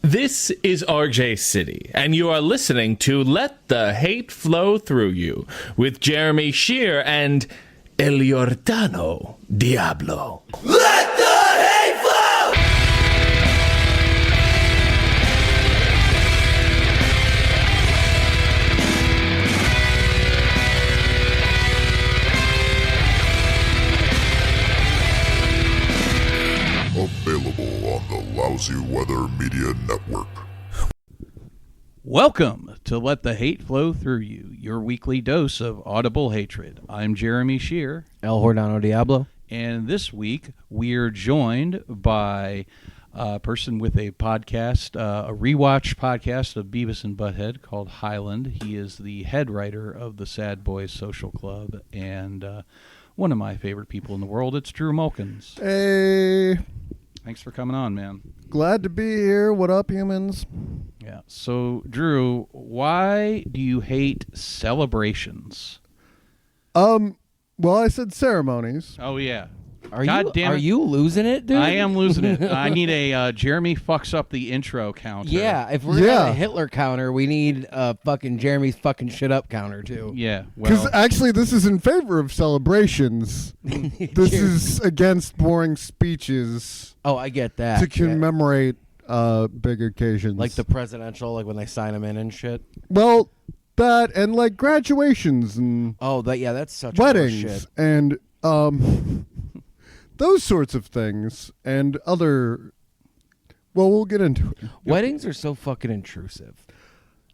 This is RJ City, and you are listening to Let the Hate Flow Through You with Jeremy Shear and El Giordano Diablo. Let the hate flow! Available on the Lousy Weather Media Network. Welcome to Let the Hate Flow Through You, your weekly dose of audible hatred. I'm Jeremy Shear. El Giordano Diablo. And this week, we're joined by a person with a podcast, a rewatch podcast of Beavis and Butthead called Highland. He is the head writer of the Sad Boys Social Club and one of my favorite people in the world. It's Drew Mulkins. Hey. Thanks for coming on, man. Glad to be here. What up, humans? Yeah. So, Drew, why do you hate celebrations? Well, I said ceremonies. Oh, yeah. Are Damn it. you losing it, dude? I am losing it. I need a Jeremy fucks up the intro counter. Yeah, if we're gonna have a Hitler counter, we need a fucking Jeremy's fucking shit up counter, too. Yeah. Because Well, actually, this is in favor of celebrations. This is against boring speeches Oh, I get that. to commemorate big occasions. Like the presidential, like when they sign them in and shit. Well, that and like graduations and Oh, that's such weddings bullshit. and those sorts of things and other. Well, we'll get into it. Weddings are so fucking intrusive.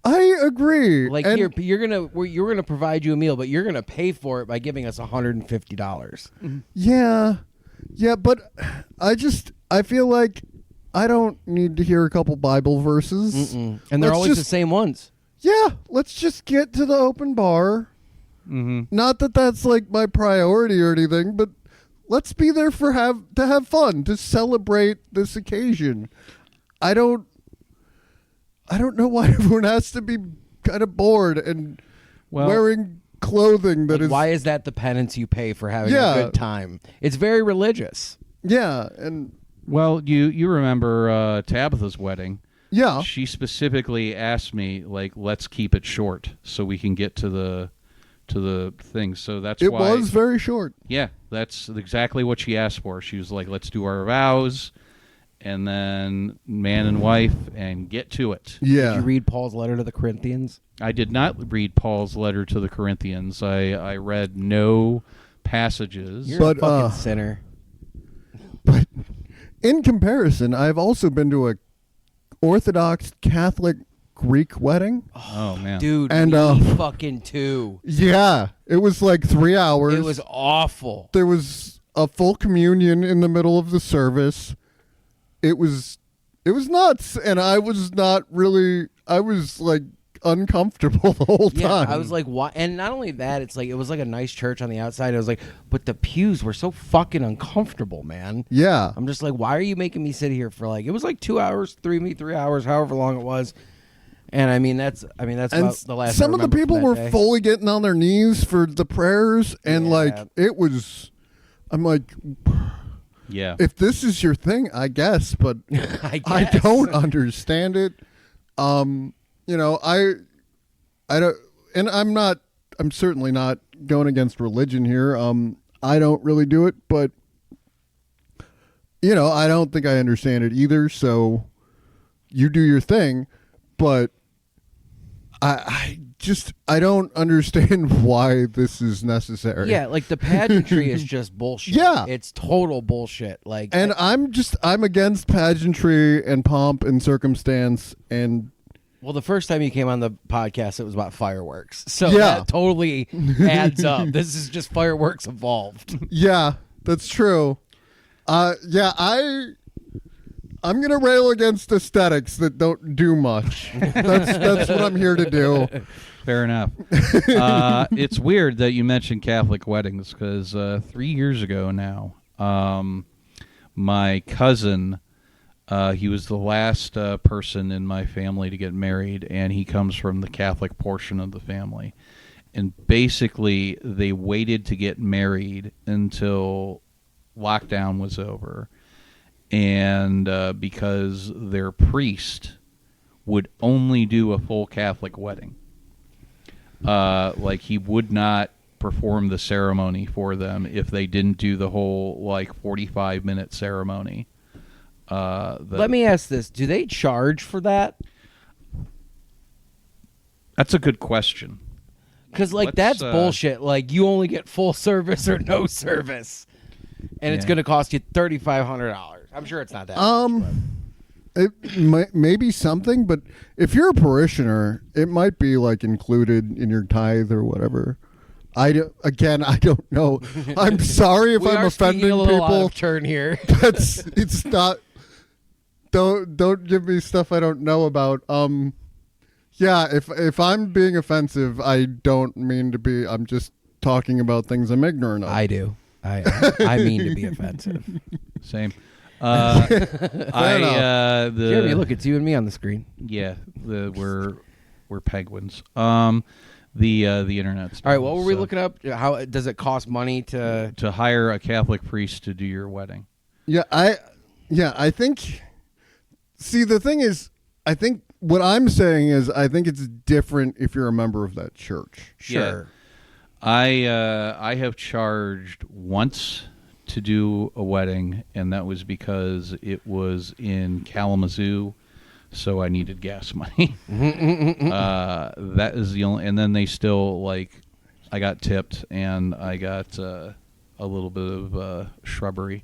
I agree. Like, and you're gonna provide you a meal, but you're gonna pay for it by giving us $150. Yeah, but I feel like I don't need to hear a couple Bible verses. And they're Let's always the just- same ones. Yeah, let's just get to the open bar. Not that that's like my priority or anything, but let's be there to have fun, to celebrate this occasion. I don't know why everyone has to be kind of bored and wearing clothing that Like, why is that the penance you pay for having a good time? It's very religious. Yeah, and well, you remember Tabitha's wedding. yeah. She specifically asked me, like, let's keep it short so we can get to the thing. So that's It why. was very short. Yeah, that's exactly what she asked for. She was like, let's do our vows, and then man and wife, and get to it. Yeah. Did you read Paul's letter to the Corinthians? I did not read Paul's letter to the Corinthians. I read no passages. You're a fucking sinner. But in comparison, I've also been to a Orthodox Catholic Greek wedding. Oh, man. Dude, And, me fucking too. Yeah, it was like 3 hours. It was awful. There was a full communion in the middle of the service. It was nuts, and I was like uncomfortable the whole time. I was like, why? And not only that, it's like it was like a nice church on the outside. I was like, but the pews were so fucking uncomfortable, man. Yeah. I'm just like, why are you making me sit here for like? It was like 2 hours, 3 hours, however long it was. And I mean that's And about the last. some of the people were fully getting on their knees for the prayers, and Yeah. like it was. I'm like, Yeah. if this is your thing, I guess, but I don't understand it. You know, I don't, and I'm certainly not going against religion here. I don't really do it, but you know, I don't think I understand it either. So you do your thing, but I don't understand why this is necessary. Yeah, like the pageantry is just bullshit. Yeah. It's total bullshit. Like, And I'm against pageantry and pomp and circumstance and. well, the first time you came on the podcast, it was about fireworks. So Yeah. that totally adds up. This is just fireworks evolved. Yeah, that's true. I'm gonna rail against aesthetics that don't do much. That's what I'm here to do. Fair enough. It's weird that you mentioned Catholic weddings because 3 years ago now, my cousin, he was the last person in my family to get married, and he comes from the Catholic portion of the family. And basically, they waited to get married until lockdown was over. and because their priest would only do a full Catholic wedding. Like, he would not perform the ceremony for them if they didn't do the whole, like, 45-minute ceremony. Let me ask this. Do they charge for that? That's a good question. Because, like, that's bullshit. Like, you only get full service or no service. And it's going to cost you $3,500. I'm sure it's not that much. It might be something, but if you're a parishioner, it might be like included in your tithe or whatever. I don't know. I'm sorry if I'm offending a little people. Out of turn here. It's not. Don't give me stuff I don't know about. Yeah, if I'm being offensive, I don't mean to be. I'm just talking about things I'm ignorant of. I do. I mean to be offensive. Same. Jeremy, look, it's you and me on the screen. Yeah, we're penguins. The internet stuff. All right, what were we looking up? How does it cost money to hire a Catholic priest to do your wedding? Yeah, I think. See, the thing is, I think what I'm saying is, I think it's different if you're a member of that church. Sure. Yeah. I have charged once to do a wedding, and that was because it was in Kalamazoo, so I needed gas money. That is the only, and then they still, like, I got tipped, and I got a little bit of shrubbery.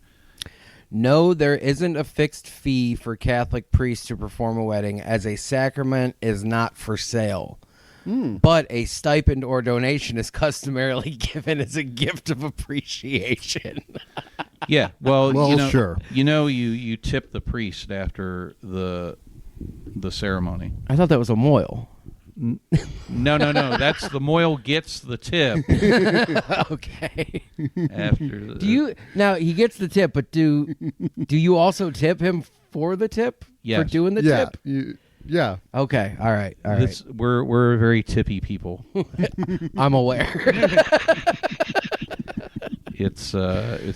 No, there isn't a fixed fee for Catholic priests to perform a wedding, as a sacrament is not for sale. But a stipend or donation is customarily given as a gift of appreciation. Yeah, well, sure. You tip the priest after the ceremony. I thought that was a moil. No. That's the moil gets the tip. Okay. After now he gets the tip, but do you also tip him for the tip? Yes. For doing the tip? Yeah. Okay. All right. We're very tippy people. I'm aware. It's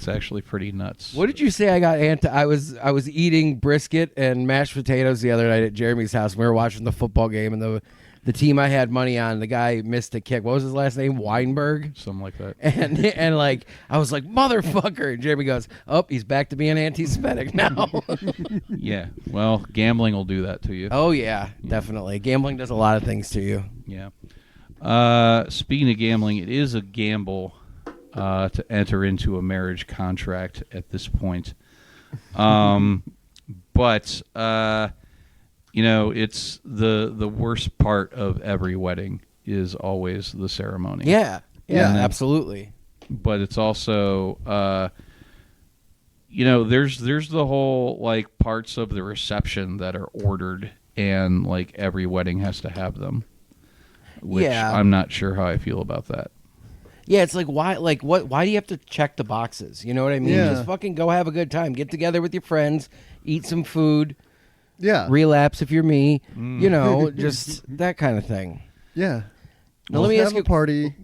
actually pretty nuts. What did you say? I was eating brisket and mashed potatoes the other night at Jeremy's house. We were watching the football game, and the team I had money on, the guy missed a kick. What was his last name? Weinberg? Something like that. And like, I was like, motherfucker. And Jeremy goes, oh, he's back to being anti-Semitic now. Yeah. Well, gambling will do that to you. Oh, yeah, definitely. Gambling does a lot of things to you. Yeah. Speaking of gambling, it is a gamble to enter into a marriage contract at this point. But it's the worst part of every wedding is always the ceremony. Yeah, absolutely. But it's also, there's the whole, like, parts of the reception that are ordered, and, like, every wedding has to have them. Which I'm not sure how I feel about that. Yeah, it's like, why? Like, what? Why do you have to check the boxes? You know what I mean? Yeah. Just fucking go have a good time. Get together with your friends, eat some food. Yeah. Relapse if you're me. Just that kind of thing. Yeah. Now, let me ask you a party.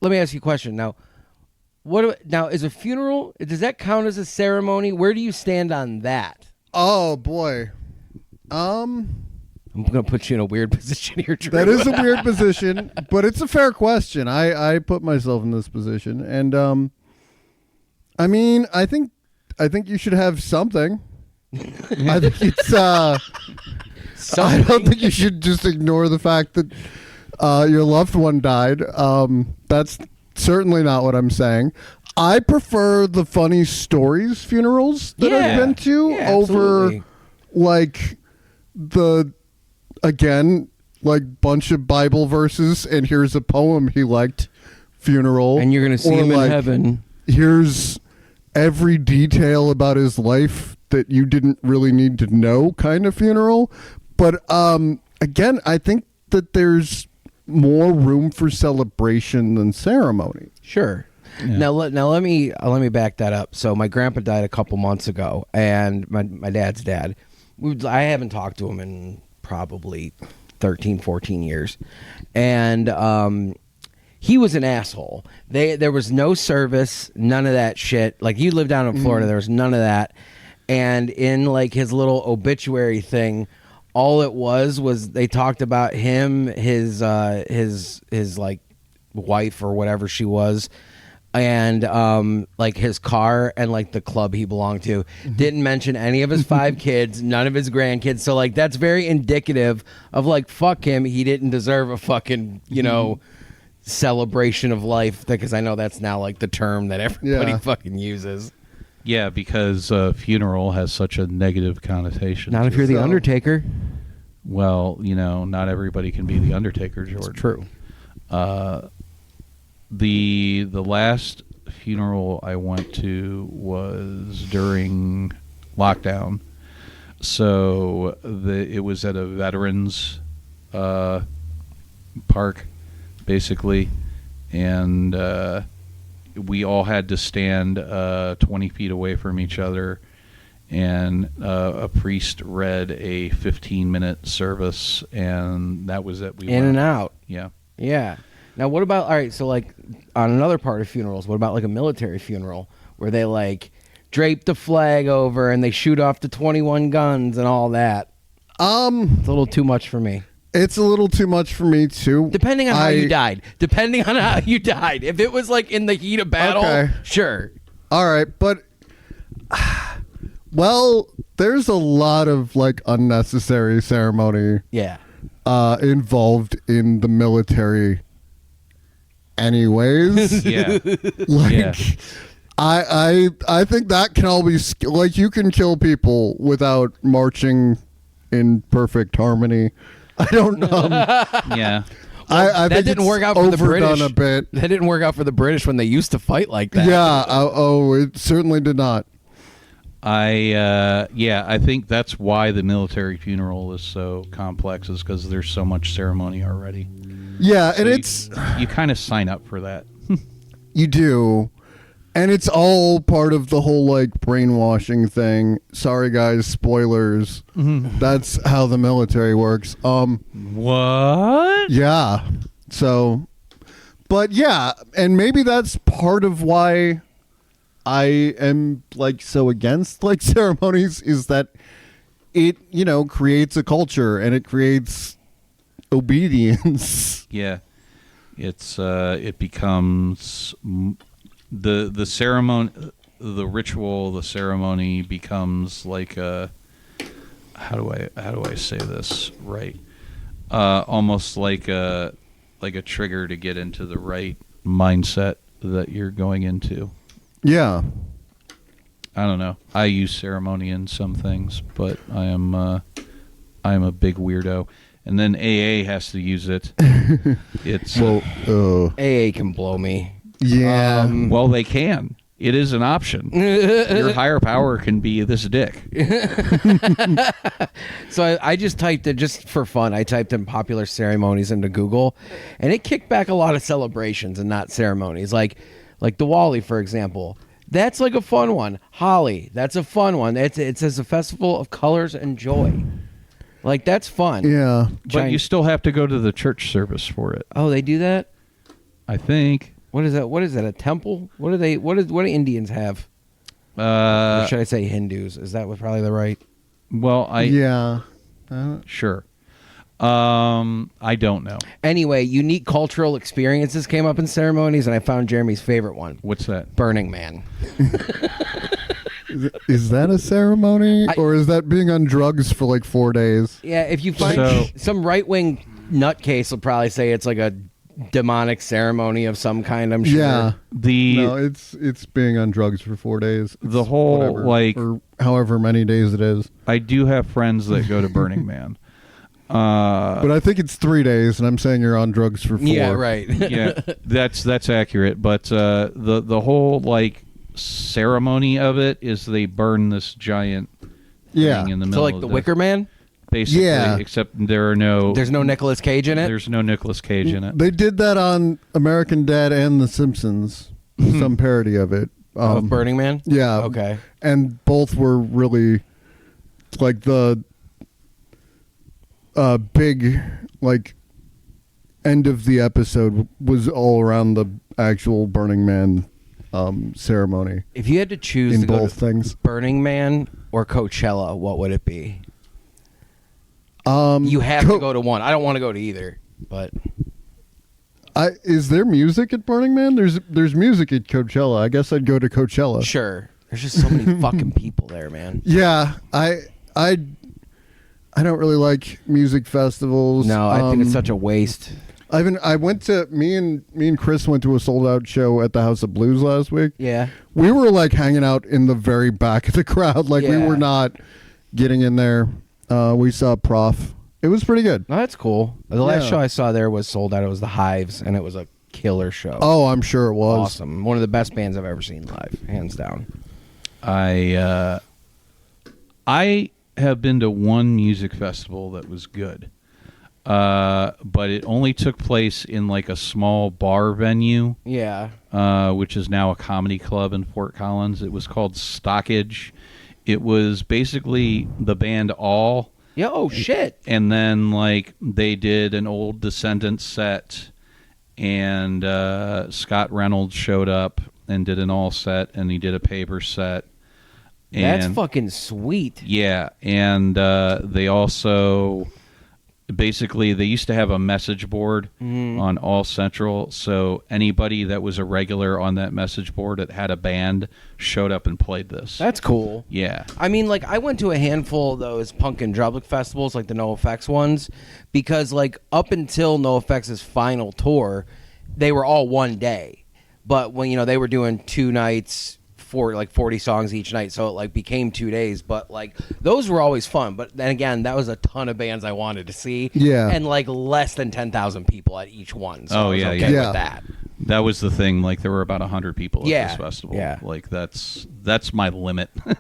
Let me ask you a question. Now, is a funeral? Does that count as a ceremony? Where do you stand on that? Oh boy. I'm going to put you in a weird position here, Drew. That is a weird position, but it's a fair question. I put myself in this position, and I mean, I think you should have something. I think it's. I don't think you should just ignore the fact that your loved one died. That's certainly not what I'm saying. I prefer the funny stories funerals that I've been to over, like, like, bunch of Bible verses and here's a poem he liked funeral. And you're going to see him in heaven. Here's every detail about his life that you didn't really need to know kind of funeral. But again, I think that there's more room for celebration than ceremony. Sure. Yeah. Now let me back that up. So my grandpa died a couple months ago, and my dad's dad. I haven't talked to him in probably 13, 14 years. And he was an asshole. There was no service, none of that shit. Like, you live down in Florida, there was none of that. and in like his little obituary thing, all it was they talked about him, his like wife or whatever she was, and like his car and like the club he belonged to. Didn't mention any of his 5 kids, none of his grandkids. So like that's very indicative of like, fuck him, he didn't deserve a fucking, you know, celebration of life, because I know that's now like the term that everybody fucking uses. Yeah, because funeral has such a negative connotation. Not if you're the Undertaker. Well, you know, not everybody can be the Undertaker, Jordan. It's true. The last funeral I went to was during lockdown, so it was at a veterans park, basically, and we all had to stand 20 feet away from each other, and a priest read a 15-minute service, and that was it. We In and out. Yeah. Yeah. Now, what about, all right, so like on another part of funerals, what about like a military funeral where they like drape the flag over and they shoot off the 21 guns and all that? It's a little too much for me. It's a little too much for me too. Depending on how you died. If it was like in the heat of battle, Okay. Sure. All right, but well, there's a lot of like unnecessary ceremony Yeah. involved in the military anyways. Yeah. Like Yeah. I think that can all be like, you can kill people without marching in perfect harmony. I don't know. Yeah. I That think didn't it's work out for the overdone British. a bit. That didn't work out for the British when they used to fight like that. Yeah. It certainly did not. I think that's why the military funeral is so complex, is because there's so much ceremony already. Yeah, So and it's you kind of sign up for that. you do, and it's all part of the whole like brainwashing thing. Sorry, guys, spoilers. That's how the military works. What? Yeah. So, but yeah, and maybe that's part of why I am like so against like ceremonies, is that it, you know, creates a culture and it creates obedience. Yeah, it becomes the ceremony, the ritual, the ceremony becomes like a, how do I say this right? Almost like a trigger to get into the right mindset that you're going into. Yeah. I don't know. I use ceremony in some things, but I am a big weirdo. And then AA has to use it. It's AA can blow me. yeah. well, they can. It is an option. Your higher power can be this dick. So I just typed it, just for fun, I typed in popular ceremonies into Google, and it kicked back a lot of celebrations and not ceremonies. Like Diwali, for example. That's like a fun one. Holi, that's a fun one. It says a festival of colors and joy. Like, that's fun. Yeah. But you still have to go to the church service for it. Oh, they do that? I think. What is that? What is that? A temple? What do Indians have? Or should I say Hindus? Is that probably the right? Well, Yeah. Sure. I don't know. Anyway, unique cultural experiences came up in ceremonies, and I found Jeremy's favorite one. What's that? Burning Man. Is that a ceremony, or is that being on drugs for like 4 days? Yeah, if you find some right-wing nutcase will probably say it's like a demonic ceremony of some kind, I'm sure. Yeah. The No, it's being on drugs for 4 days. It's the whole whatever, like or however many days it is. I do have friends that go to Burning Man. But I think it's 3 days, and I'm saying you're on drugs for 4. Yeah, right. Yeah, that's accurate. But the whole like ceremony of it is they burn this giant thing in the So middle like of the Wicker Man? basically. Yeah. Except there's no Nicolas Cage in it? There's no Nicolas Cage in it. They did that on American Dad and The Simpsons. Some parody of it. Of Burning Man? Yeah. Okay. And both were really like the big like end of the episode was all around the actual Burning Man ceremony If you had to choose in to go both to things. Burning Man or Coachella, what would it be? You have to go to one. I don't want to go to either, but is there music at Burning Man? There's music at Coachella. I guess I'd go to Coachella. sure. There's just so many fucking people there, man. Yeah, I don't really like music festivals. No, I think it's such a waste. Me and Chris went to a sold out show at the House of Blues last week. Yeah. We were like hanging out in the very back of the crowd. Like we Yeah. were not getting in there. We saw Prof. It was pretty good. No, that's cool. The last Yeah. show I saw there was sold out. It was the Hives, and it was a killer show. Oh, I'm sure it was. Awesome. One of the best bands I've ever seen live, hands down. I have been to one music festival that was good, but it only took place in like a small bar venue, Yeah. which is now a comedy club in Fort Collins. It was called Stockage. It was basically the band All. Yeah. Oh shit. And then, like, they did an old Descendants set, and Scott Reynolds showed up and did an All set, and he did a paper set. And, That's fucking sweet. yeah, and they also basically they used to have a message board on All Central, so anybody that was a regular on that message board that had a band showed up and played this. That's cool. Yeah. I mean, like, I went to a handful of those punk and drublic festivals, like the NoFX ones, because, like, up until NoFX's final tour, they were all one day. But when, you know, they were doing 2 nights for, like, 40 songs each night, so it, like, became 2 days. But, like, those were always fun. But then again, that was a ton of bands I wanted to see. Yeah. And, like, less than 10,000 people at each one. So Oh, I was yeah, okay yeah. with that. That was the thing. Like, there were about 100 people at Yeah, this festival. yeah. Like, that's my limit. So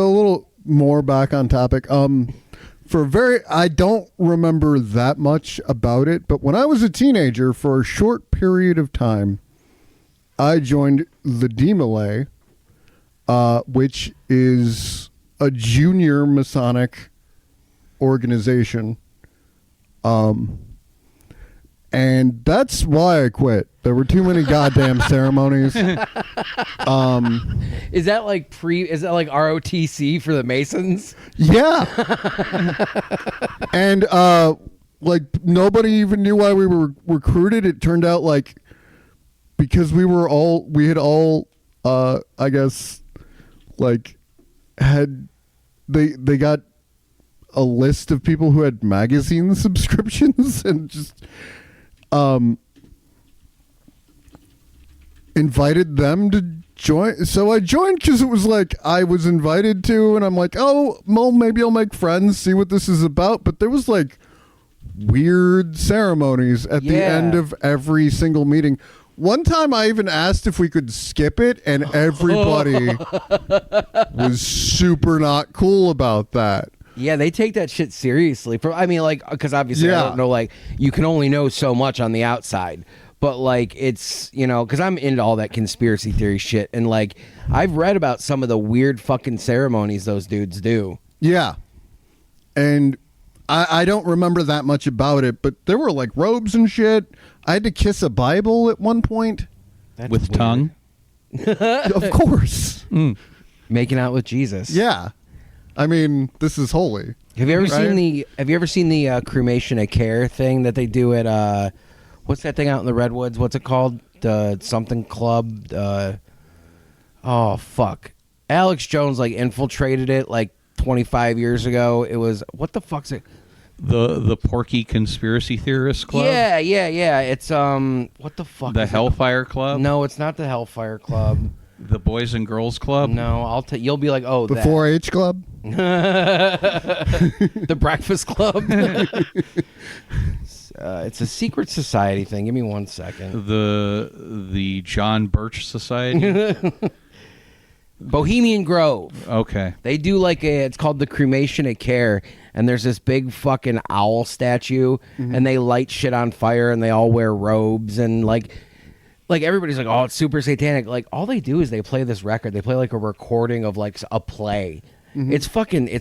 a little more back on topic. I don't remember that much about it, but when I was a teenager, for a short period of time, I joined the D-Malay, which is a junior Masonic organization. And that's why I quit. There were too many goddamn ceremonies. Is that like ROTC for the Masons? Yeah. And like nobody even knew why we were recruited. It turned out like because we had all I guess like they got a list of people who had magazine subscriptions and just invited them to join. So I joined because it was like I was invited to, and I'm like, oh, well, maybe I'll make friends, see what this is about. But there was like weird ceremonies at the end of every single meeting. One time I even asked if we could skip it, and everybody was super not cool about that. Yeah, they take that shit seriously. Because obviously I don't know, like, you can only know so much on the outside. But, like, it's, you know, because I'm into all that conspiracy theory shit. And, like, I've read about some of the weird fucking ceremonies those dudes do. Yeah. And I don't remember that much about it, but there were, like, robes and shit. I had to kiss a Bible at one point. That's With weird. tongue? Of course. Making out with Jesus. Yeah. I mean, this is holy. Have you ever Right? seen the cremation of care thing that they do at what's that thing out in the Redwoods? What's it called? The something club. Oh fuck! Alex Jones like infiltrated it like 25 years ago. It was what the fuck's it? The Porky Conspiracy Theorist Club? Yeah. It's what the fuck? The is it? Hellfire Club? No, it's not the Hellfire Club. The Boys and Girls Club? No, you'll be like, oh, The that. 4-H Club? The Breakfast Club. It's a secret society thing. Give me 1 second. The John Birch Society? Bohemian Grove. Okay. They do it's called the Cremation of Care, and there's this big fucking owl statue, and they light shit on fire, and they all wear robes, and like everybody's like, oh, it's super satanic. Like all they do is they play this record. They play like a recording of like a play. It's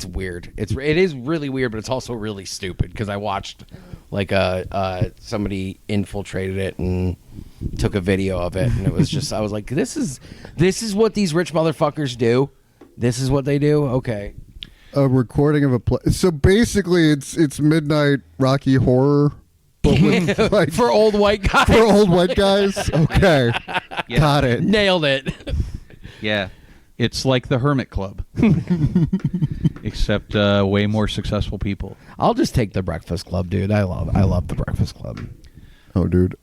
weird. It is really weird, but it's also really stupid because I watched like somebody infiltrated it and took a video of it, and it was just I was like, this is what these rich motherfuckers do. This is what they do? Okay. A recording of a play. So basically, it's midnight Rocky Horror, but with, like, For old white guys. for old white guys. Okay, Yeah. got it. Nailed it. Yeah. It's like the Hermit Club, except way more successful people. I'll just take the Breakfast Club, dude. I love the Breakfast Club. Oh, dude.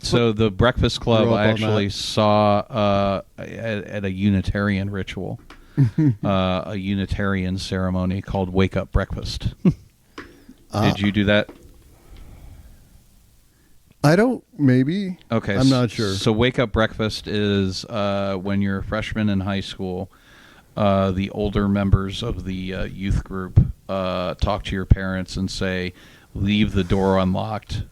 So the Breakfast Club Grew up I on actually that. saw at a Unitarian ritual, a Unitarian ceremony called Wake Up Breakfast. Did you do that? I don't. Maybe. Okay. I'm not sure. So Wake Up Breakfast is when you're a freshman in high school, the older members of the youth group talk to your parents and say, leave the door unlocked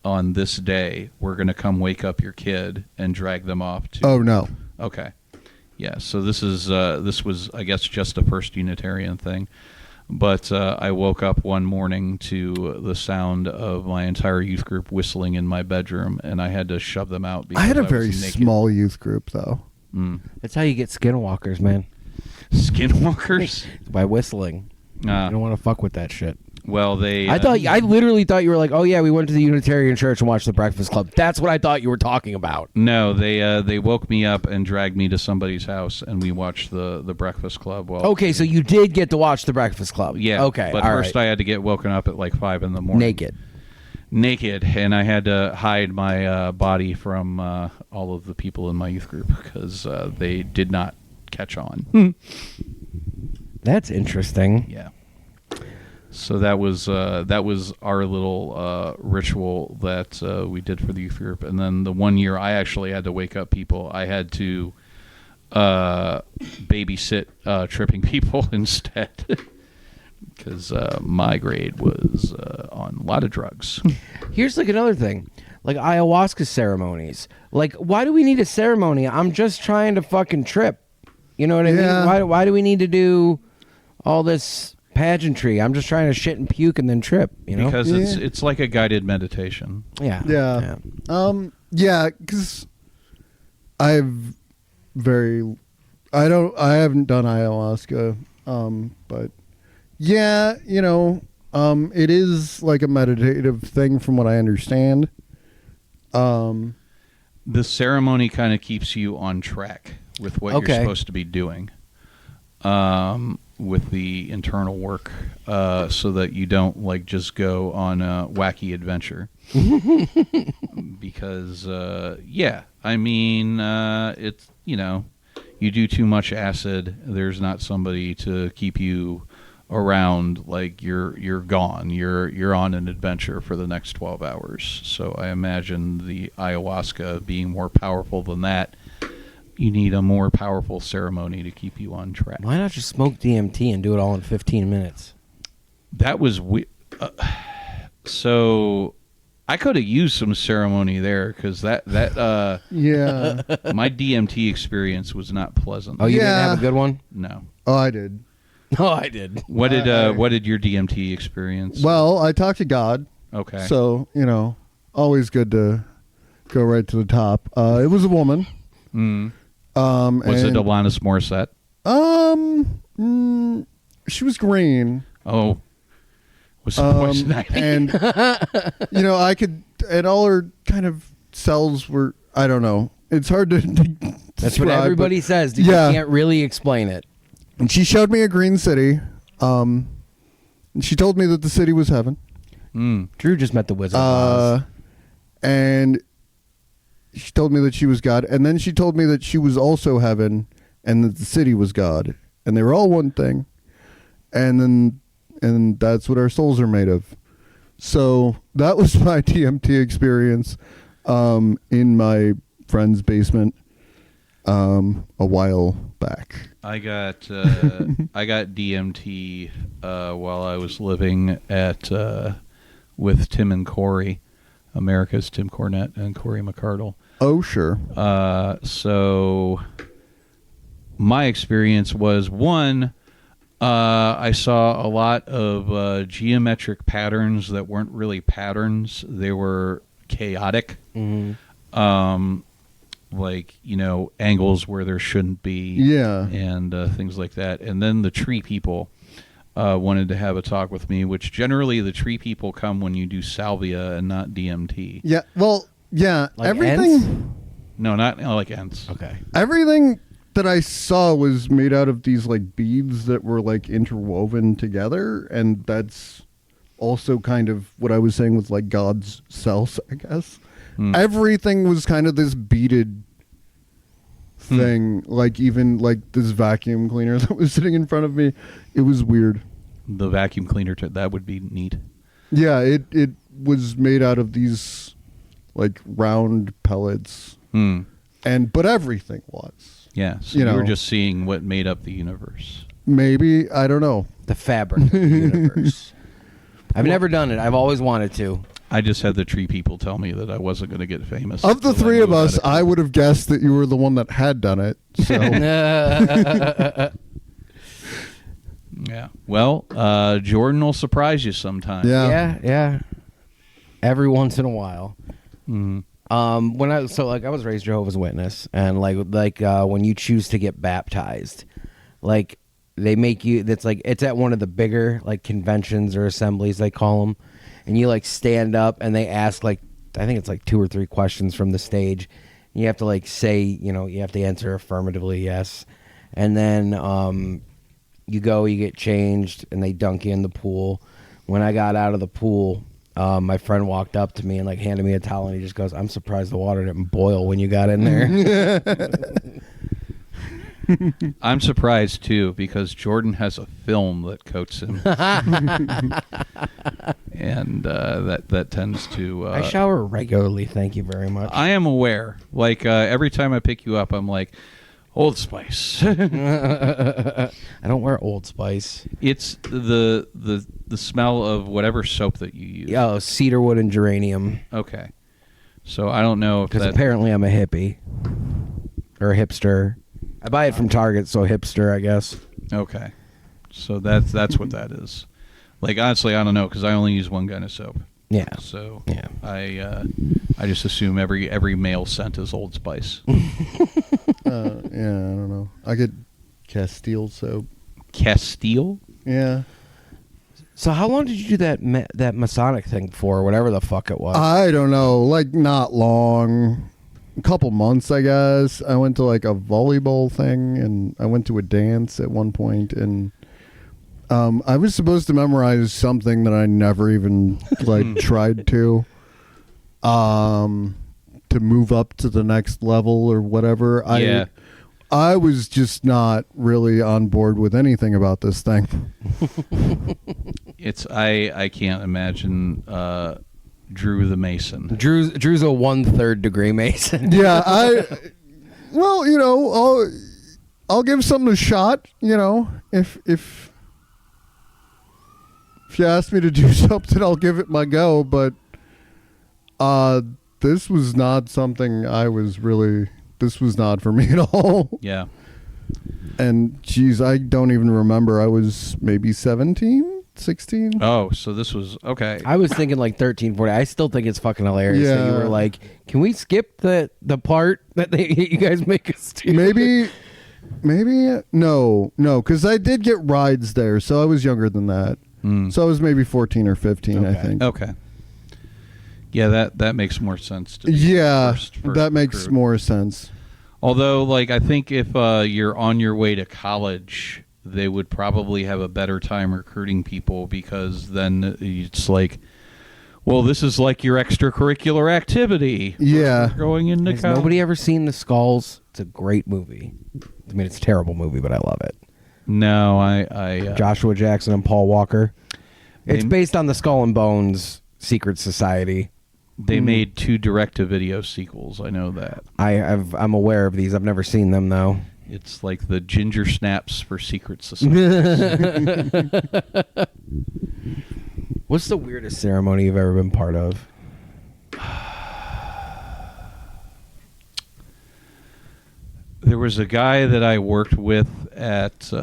on this day. We're going to come wake up your kid and drag them off to... Oh no. Okay. Yeah, so this was, I guess, just a first Unitarian thing. But I woke up one morning to the sound of my entire youth group whistling in my bedroom, and I had to shove them out. I had a was very naked. small youth group, though. That's how you get skinwalkers, man. Skinwalkers? By whistling. You don't want to fuck with that shit. Well, they... I literally thought you were like, oh yeah, we went to the Unitarian church and watched the Breakfast Club. That's what I thought you were talking about. No, they woke me up and dragged me to somebody's house, and we watched the Breakfast Club. Well, Okay, so you did get to watch the Breakfast Club. yeah. Okay. But all first right. I had to get woken up at like 5 in the morning. Naked, and I had to hide my body from all of the people in my youth group because they did not catch on. That's interesting. Yeah. So that was our little ritual that we did for the youth group, and then the one year I actually had to wake up people. I had to babysit tripping people instead because my grade was on a lot of drugs. Here's like another thing, like ayahuasca ceremonies. Like, why do we need a ceremony? I'm just trying to fucking trip. You know what I Yeah. mean? Why do we need to do all this pageantry? I'm just trying to shit and puke and then trip. You know? Because Yeah. it's like a guided meditation. yeah. Yeah. Yeah, because I haven't done ayahuasca, but yeah, it is like a meditative thing from what I understand. The ceremony kind of keeps you on track with what Okay. you're supposed to be doing, with the internal work, so that you don't like just go on a wacky adventure. Because I mean, it's you do too much acid. There's not somebody to keep you around. Like you're gone. You're on an adventure for the next 12 hours. So I imagine the ayahuasca being more powerful than that. You need a more powerful ceremony to keep you on track. Why not just smoke DMT and do it all in 15 minutes? That was so I could have used some ceremony there because that Yeah. my DMT experience was not pleasant. Oh, you didn't Yeah. have a good one? No. Oh, I did. Oh, I did. What did your DMT experience? Well, I talked to God, okay. so always good to go right to the top. It was a woman. Was it and, Alanis Morissette? she was green. Oh, was it poison ivy? And I could, and all her kind of cells were, I don't know. It's hard to That's describe, what everybody but- says. Dude. Yeah. You can't really explain it. And she showed me a green city. And she told me that the city was heaven. Drew just met the Wizard of Oz. And she told me that she was God. And then she told me that she was also heaven and that the city was God. And they were all one thing. And that's what our souls are made of. So that was my DMT experience in my friend's basement a while back. I got DMT while I was living at with Tim and Corey, America's Tim Cornette and Corey McCardle. Oh, sure. So my experience was one. I saw a lot of geometric patterns that weren't really patterns; they were chaotic. like, angles where there shouldn't be. Yeah. And things like that. And then the tree people wanted to have a talk with me, which generally the tree people come when you do salvia and not DMT. Yeah. Well, yeah. Like Everything. Ents? No, not like Ents. Okay. Everything that I saw was made out of these like beads that were like interwoven together, and that's also kind of what I was saying with like God's cells, I guess. Everything was kind of this beaded thing, like even like this vacuum cleaner that was sitting in front of me. It was weird. The vacuum cleaner, that would be neat. Yeah, it was made out of these like round pellets, but everything was. Yeah, so you were just seeing what made up the universe. Maybe, I don't know. The fabric of the universe. I've never done it. I've always wanted to. I just had the tree people tell me that I wasn't going to get famous. Of the until three knew of us, about it. I would have guessed that you were the one that had done it. So Yeah. Well, Jordan will surprise you sometime. Yeah. Every once in a while. Mm-hmm. When I was raised Jehovah's Witness, and when you choose to get baptized, like they make you. That's like it's at one of the bigger like conventions or assemblies they call them, and you like stand up and they ask like I think it's like 2 or 3 questions from the stage. And you have to like say you have to answer affirmatively yes, and then you go, you get changed, and they dunk you in the pool. When I got out of the pool. My friend walked up to me and like handed me a towel, and he just goes, "I'm surprised the water didn't boil when you got in there." I'm surprised too because Jordan has a film that coats him, and that tends to. I shower regularly. Thank you very much. I am aware. Like every time I pick you up, I'm like, Old Spice. I don't wear Old Spice. It's the smell of whatever soap that you use. Oh, cedarwood and geranium. Okay. So I don't know if Because apparently I'm a hippie or a hipster. I buy it from Target, so hipster, I guess. Okay. So that's what that is. Like honestly, I don't know because I only use one kind of soap. Yeah. So Yeah. I just assume every male scent is Old Spice. yeah, I don't know. I get Castile soap. Castile? Yeah. So how long did you do that Masonic thing for, whatever the fuck it was? I don't know. Like not long. A couple months, I guess. I went to like a volleyball thing, and I went to a dance at one point, and I was supposed to memorize something that I never even like tried to move up to the next level or whatever. Yeah. I was just not really on board with anything about this thing. I can't imagine Drew the Mason. Drew's a 1/3 degree Mason. Yeah, I'll give something a shot, if you ask me to do something, I'll give it my go, but this was not something this was not for me at all. Yeah. And geez, I don't even remember. I was maybe 17, 16. Oh, so this was okay. I was thinking like 13, 14. I still think it's fucking hilarious that you Yeah. were like, can we skip the part that you guys make us do? Maybe no, because I did get rides there, so I was younger than that. So I was maybe 14 or 15, I Okay. think. Okay. Yeah, that makes more sense to me. Yeah, First that makes recruit. more sense. Although, like, I think if you're on your way to college, they would probably have a better time recruiting people because then it's like, well, this is like your extracurricular activity. Yeah. Going into Has college. nobody ever seen The Skulls? It's a great movie. I mean, it's a terrible movie, but I love it. No, I Joshua Jackson and Paul Walker. It's They- based on the Skull and Bones Secret Society. they made 2 direct-to-video sequels. I know that. I'm aware of these. I've never seen them, though. It's like the Ginger Snaps for secret societies. What's the weirdest ceremony you've ever been part of? There was a guy that I worked with at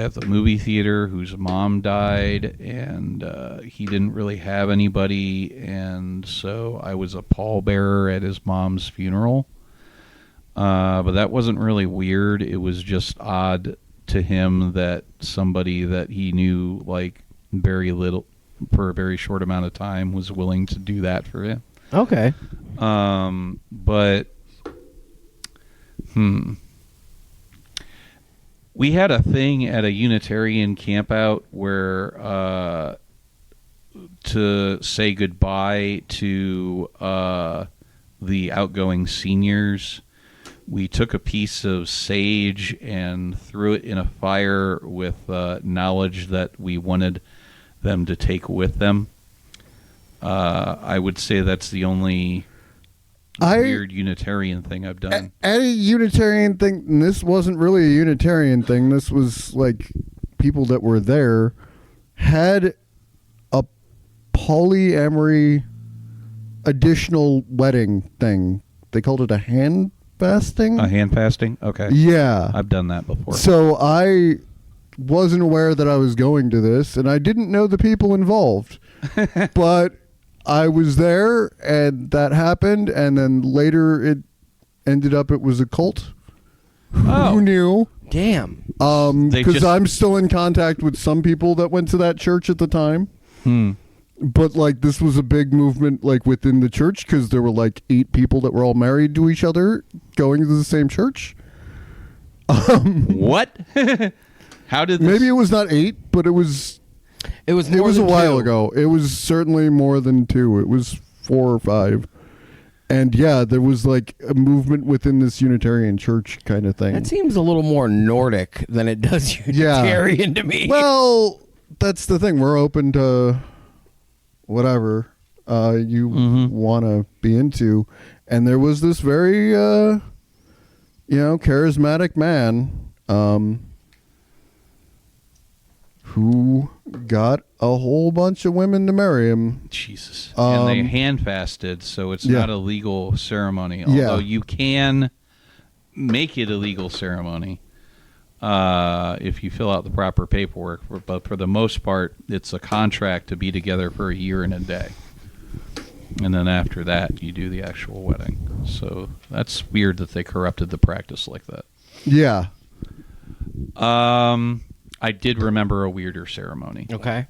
at the movie theater whose mom died, and he didn't really have anybody, and so I was a pallbearer at his mom's funeral. But that wasn't really weird. It was just odd to him that somebody that he knew like very little for a very short amount of time was willing to do that for him. Okay. But we had a thing at a Unitarian campout where to say goodbye to the outgoing seniors, we took a piece of sage and threw it in a fire with knowledge that we wanted them to take with them. I would say that's the only weird Unitarian thing I've done. At a Unitarian thing, and this wasn't really a Unitarian thing, this was like people that were there had a polyamory additional wedding thing. They called it a hand fasting. A hand fasting? Okay. Yeah. I've done that before. So I wasn't aware that I was going to this, and I didn't know the people involved. But I was there, and that happened, and then later it ended up it was a cult. Oh. Who knew? Damn. Because I'm still in contact with some people that went to that church at the time. But like this was a big movement like within the church because there were like 8 people that were all married to each other going to the same church. What? How did this... Maybe it was not 8, but it was It was a while ago. It was certainly more than 2. It was 4 or 5. And yeah, there was like a movement within this Unitarian church kind of thing. That seems a little more Nordic than it does Unitarian to me. Well, that's the thing. We're open to whatever you want to be into. And there was this very, charismatic man who got a whole bunch of women to marry him. Jesus. And they hand fasted, so it's not a legal ceremony. Although you can make it a legal ceremony if you fill out the proper paperwork. But for the most part, it's a contract to be together for a year and a day. And then after that, you do the actual wedding. So that's weird that they corrupted the practice like that. Yeah. I did remember a weirder ceremony. Okay.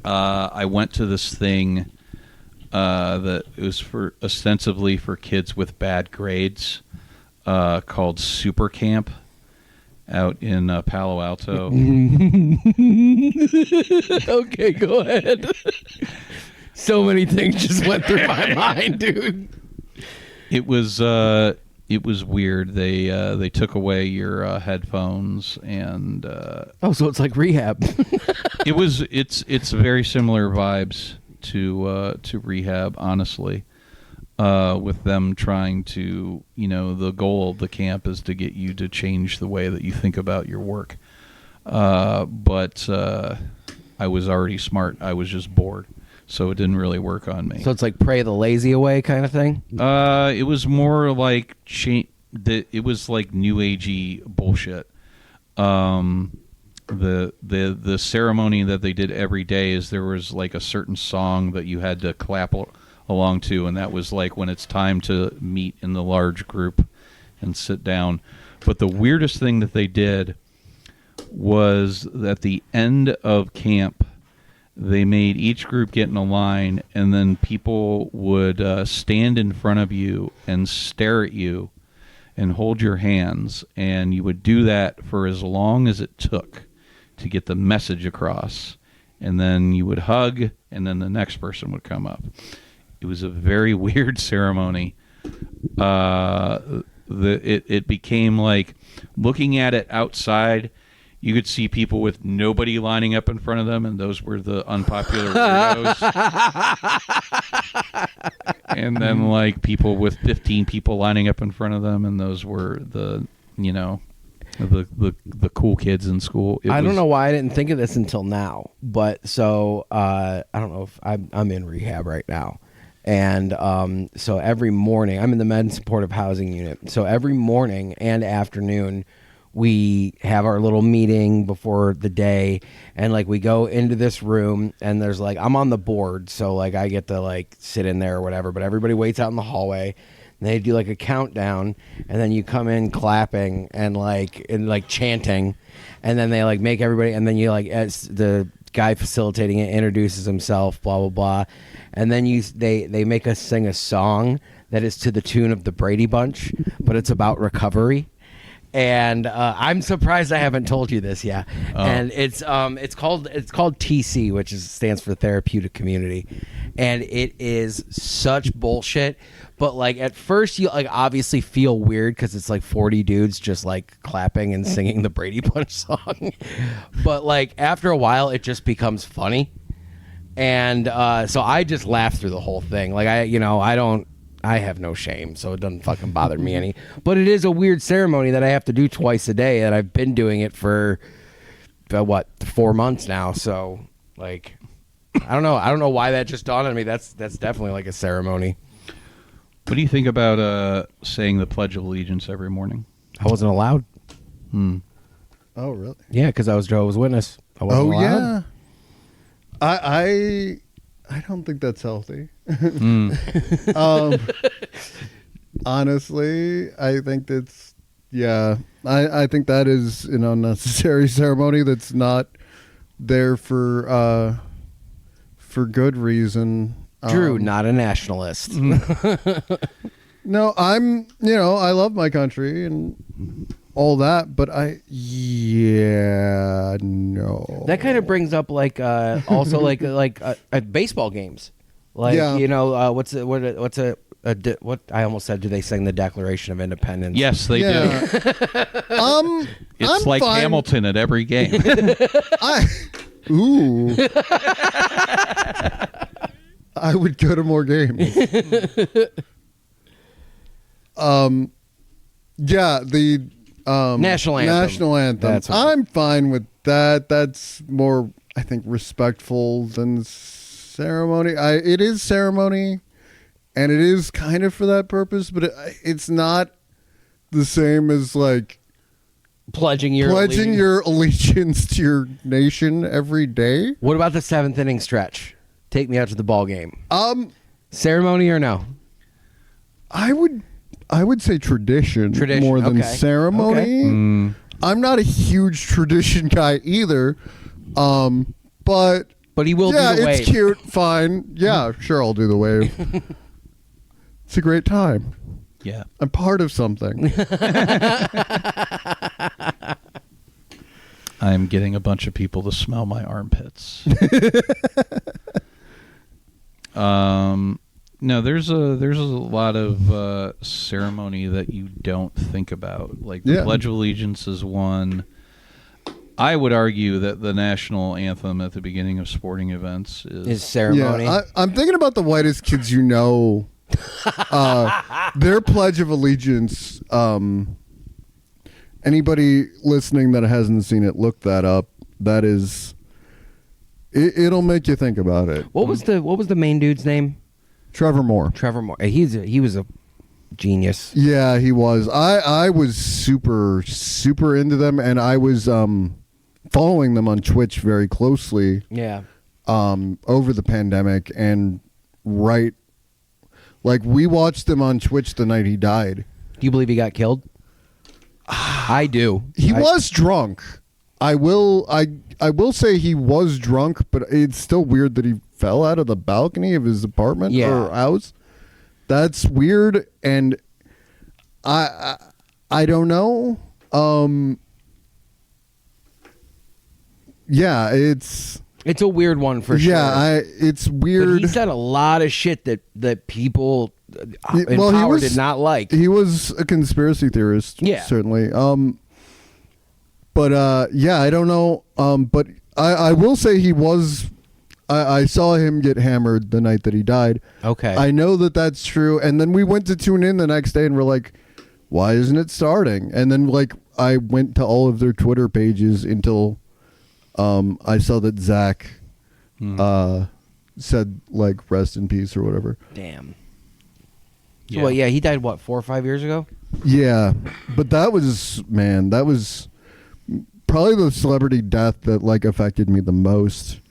I went to this thing that it was for ostensibly for kids with bad grades called Super Camp out in Palo Alto. Okay, go ahead. So many things just went through my mind, dude. It was weird. They took away your headphones and so it's like rehab. It's very similar vibes to rehab, honestly. With them trying to, the goal of the camp is to get you to change the way that you think about your work. But I was already smart. I was just bored. So it didn't really work on me. So it's like pray the lazy away kind of thing? It was more like it was like new agey bullshit. The ceremony that they did every day is there was like a certain song that you had to clap along to, and that was like when it's time to meet in the large group and sit down. But the weirdest thing that they did was at the end of camp, they made each group get in a line, and then people would stand in front of you and stare at you and hold your hands, and you would do that for as long as it took to get the message across. And then you would hug, and then the next person would come up. It was a very weird ceremony. It became like, looking at it outside, you could see people with nobody lining up in front of them, and those were the unpopular weirdos. And then, like, people with 15 people lining up in front of them, and those were the cool kids in school. I don't know why I didn't think of this until now, but so I don't know if I'm in rehab right now. And so every morning, I'm in the Med and Supportive Housing Unit. So every morning and afternoon, we have our little meeting before the day, and like we go into this room, and there's like I'm on the board, so like I get to like sit in there or whatever, but everybody waits out in the hallway. And they do like a countdown, and then you come in clapping and like chanting, and then they like make everybody, and then you like as the guy facilitating it introduces himself, blah blah blah, and then they make us sing a song that is to the tune of the Brady Bunch, but it's about recovery. And I'm surprised I haven't told you this yet. Oh. And it's called TC, which stands for Therapeutic Community, and it is such bullshit. But like at first you like obviously feel weird because it's like 40 dudes just like clapping and singing the Brady Bunch song. But like after a while it just becomes funny, and so I just laugh through the whole thing. Like I have no shame, so it doesn't fucking bother me any. But it is a weird ceremony that I have to do twice a day, and I've been doing it for 4 months now. So, like, I don't know why that just dawned on me. That's definitely like a ceremony. What do you think about saying the Pledge of Allegiance every morning? I wasn't allowed. Oh, really? Yeah, because I was Jehovah's Witness. I wasn't allowed. Yeah. I don't think that's healthy. Honestly, I think that's I think that is an unnecessary ceremony that's not there for good reason. Drew, not a nationalist. No, I love my country and all that, but no. That kind of brings up like also like baseball games, like what I almost said. Do they sing the Declaration of Independence? Yes, they do. It's like fine. Hamilton at every game. I would go to more games. The national anthem. I'm fine with that. That's more, I think, respectful than ceremony. It is ceremony, and it is kind of for that purpose, but it's not the same as like pledging your allegiance to your nation every day. What about the seventh inning stretch? Take me out to the ball game. Ceremony or no? I would say tradition more than ceremony. Okay. I'm not a huge tradition guy either, but he will do the wave. It's cute, fine. Yeah, sure, I'll do the wave. It's a great time. Yeah. I'm part of something. I'm getting a bunch of people to smell my armpits. No, there's a lot of ceremony that you don't think about. Like the Pledge of Allegiance is one. I would argue that the national anthem at the beginning of sporting events is ceremony. Yeah, I'm thinking about the whitest kids you know. Their Pledge of Allegiance. Anybody listening that hasn't seen it, look that up. That is, it'll make you think about it. What was the main dude's name? Trevor Moore. He was a genius. Yeah, he was. I was super into them, and I was following them on Twitch very closely. Yeah. Over the pandemic, and we watched them on Twitch the night he died. Do you believe he got killed? I do. He was drunk. I will say he was drunk, but it's still weird that he fell out of the balcony of his apartment or house. That's weird, and I don't know. It's a weird one for sure. Yeah, it's weird. But he said a lot of shit that people in power did not like. He was a conspiracy theorist, certainly. But I don't know. But I will say he was. I saw him get hammered the night that he died. Okay. I know that that's true. And then we went to tune in the next day, and we're like, why isn't it starting? And then I went to all of their Twitter pages until I saw that Zach said rest in peace or whatever. Damn. So, well, yeah, he died, what, 4 or 5 years ago? Yeah, but that was probably the celebrity death that like affected me the most.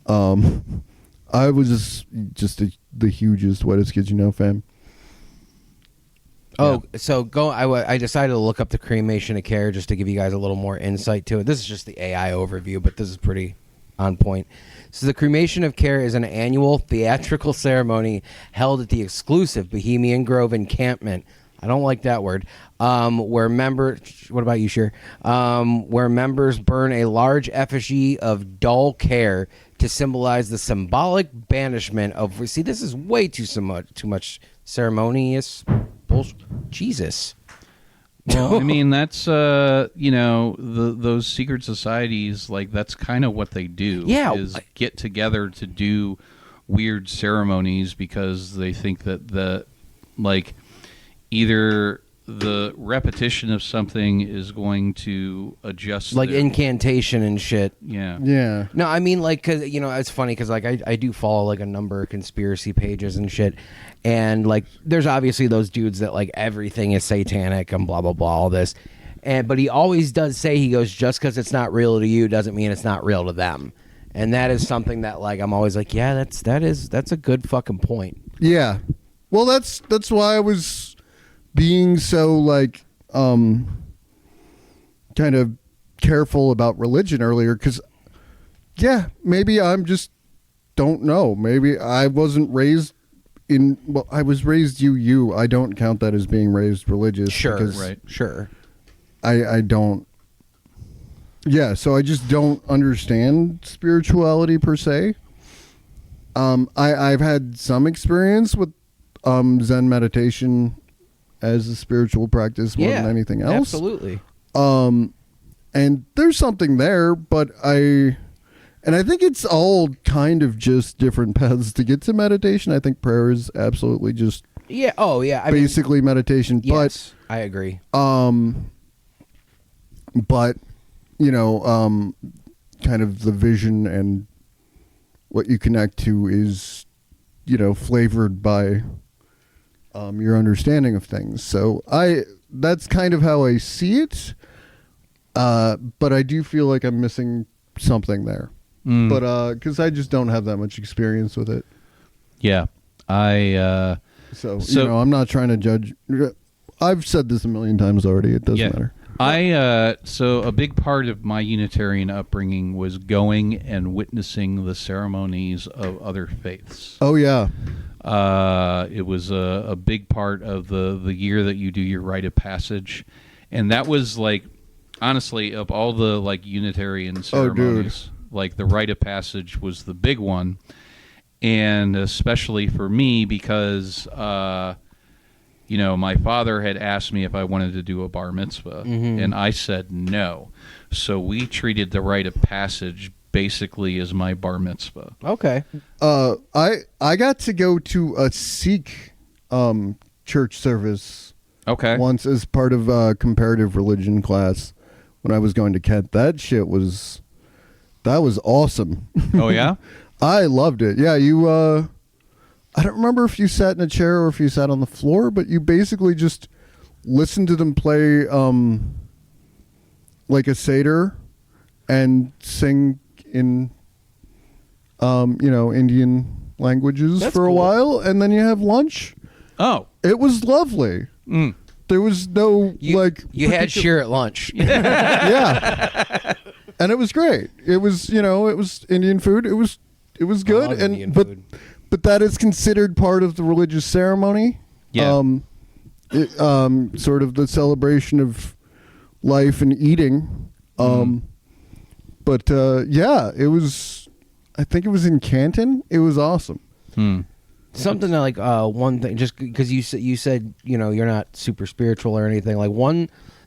I was just the hugest What Is Kids You Know fan. Oh, so I decided to look up the cremation of care just to give you guys a little more insight to it. This is just the AI overview, but this is pretty on point. So the cremation of care is an annual theatrical ceremony held at the exclusive Bohemian Grove encampment. I don't like that word. Where members, what about you, Sheer? Where members burn a large effigy of dull care to symbolize the symbolic banishment of. See, this is way too much ceremonious bullshit. Jesus. Well, I mean, that's those secret societies, like that's kind of what they do. Yeah, is get together to do weird ceremonies because they think that either the repetition of something is going to adjust, like incantation and shit. Yeah. No, I mean, like, cause it's funny because like I do follow like a number of conspiracy pages and shit, and like there's obviously those dudes that like everything is satanic and blah blah blah all this, but he always does say, he goes, just because it's not real to you doesn't mean it's not real to them, and that is something that like I'm always like, yeah, that's a good fucking point. Yeah, well, that's why I was being so like kind of careful about religion earlier, because maybe I'm just don't know, maybe I wasn't raised in, well, I was raised UU. I don't count that as being raised religious. Sure, right. Sure. I don't. Yeah, so I just don't understand spirituality per se. I've had some experience with Zen meditation as a spiritual practice more than anything else. Absolutely. And there's something there, but I think it's all kind of just different paths to get to meditation. I think prayer is absolutely just basically meditation. Yes, but I agree. But kind of the vision and what you connect to is, flavored by your understanding of things. So that's kind of how I see it. But I do feel like I'm missing something there. But because I just don't have that much experience with it. Yeah, so I'm not trying to judge. I've said this a million times already. It doesn't matter. So a big part of my Unitarian upbringing was going and witnessing the ceremonies of other faiths. Oh yeah. It was a big part of the year that you do your rite of passage, and that was like, honestly, of all the like Unitarian ceremonies, like the rite of passage was the big one, and especially for me because my father had asked me if I wanted to do a bar mitzvah, and I said no. So we treated the rite of passage basically as my bar mitzvah. Okay. I got to go to a Sikh church service once as part of a comparative religion class when I was going to Kent. That was awesome. Oh yeah? I loved it. Yeah, I don't remember if you sat in a chair or if you sat on the floor, but you basically just listened to them play like a Seder and sing in Indian languages for a while, and then you have lunch. Oh. It was lovely. There was no you had sheer at lunch. Yeah. And it was great. It was, it was Indian food. It was good, but that is considered part of the religious ceremony. Yeah. Sort of the celebration of life and eating. But it was. I think it was in Canton. It was awesome. Something like one thing, just because you said you're not super spiritual or anything. Like